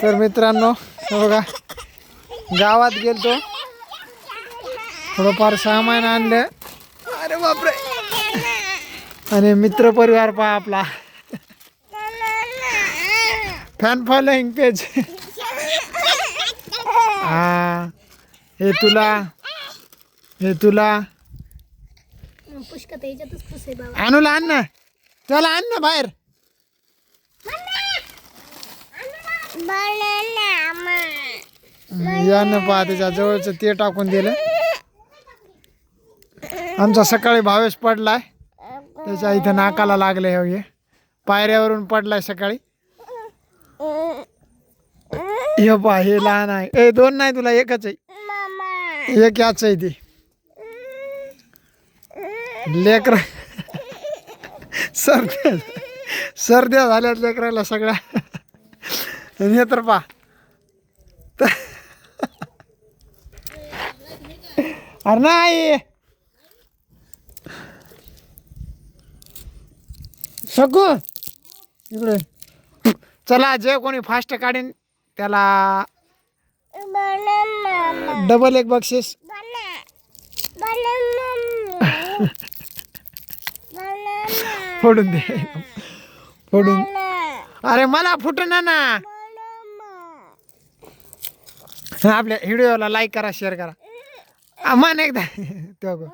तर मित्रांनो हे बघा गावात गेलतो थोडंफार सामान आणलं. अरे बापरे. आणि मित्र परिवार पहा आपला फॅन फॉलोइंग पेज. हा हे तुला अनुला आण ना. त्याला आण ना बाहेर. यानं पहा त्याच्या जवळचं ते टाकून दिलं. आमचा सकाळी भावेश पडलाय त्याच्या इथं नाकाला लागले. हे पायऱ्यावरून पडलाय सकाळी. हे पहा हे लहान आहे. ए दोन नाही तुला एकच आहे. एक याच आहे ते लेकर. सर्द्या झाल्यात लेकराला सगळ्या. हे तर पहा अरे नाही सकू इकडे. चला जे कोणी फास्ट काढीन त्याला डबल एक बक्षीस. फोडून दे फोडून. अरे मला फुटून ना. आपल्या व्हिडिओला लाईक करा शेअर करा. मान एकदा तो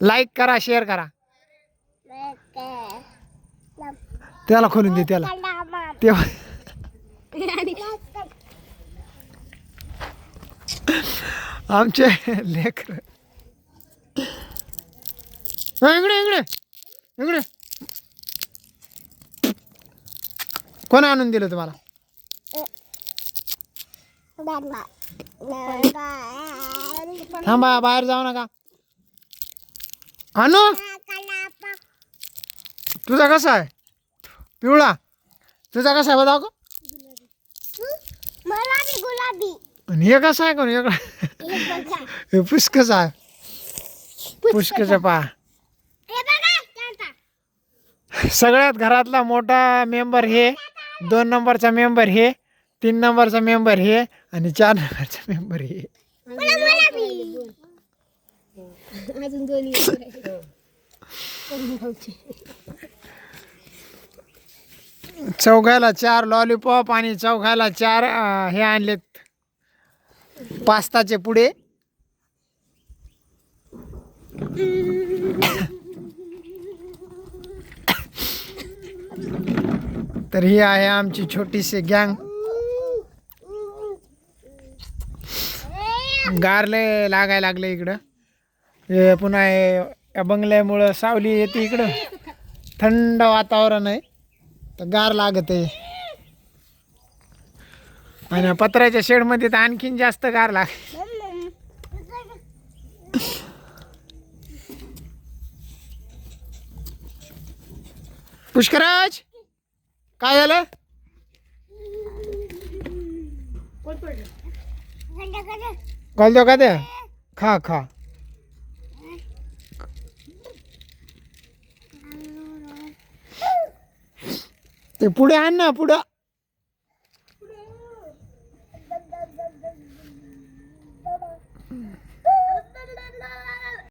लाईक करा शेअर करा. त्याला खोलून दे त्याला. तेव्हा आमचे लेकर. इकडे इकडे इकडे. कोण आणून दिलं तुम्हाला? थांबा बाहेर जाऊ नका. आणू तुझा कसा आहे पिवळा? तुझा कसा आहे बघा. आणि हे कसं आहे कोण हे पुष्कच आहे. पुष्कच पहा. सगळ्यात घरातला मोठा मेंबर हे. 2 नंबरचा मेंबर हे. 3 नंबरचा मेंबर हे आणि 4 नंबरचा मेंबर हे. चौघायला 4 लॉलीपॉप आणि चौघायला 4 हे आणलेत पास्ताचे पुडे. तर ही आहे आमची छोटीशी गँग. गारले लागायला लागले इकडं. हे पुन्हा या बंगल्यामुळं सावली येते इकडं. थंड वातावरण आहे तर गार लागत आहे. आणि पत्र्याच्या शेडमध्ये तर आणखीन जास्त गार लाग. पुष्कराज काय झालं? घाल दो का ते. खा खा. ते पुढे आण ना पुढं.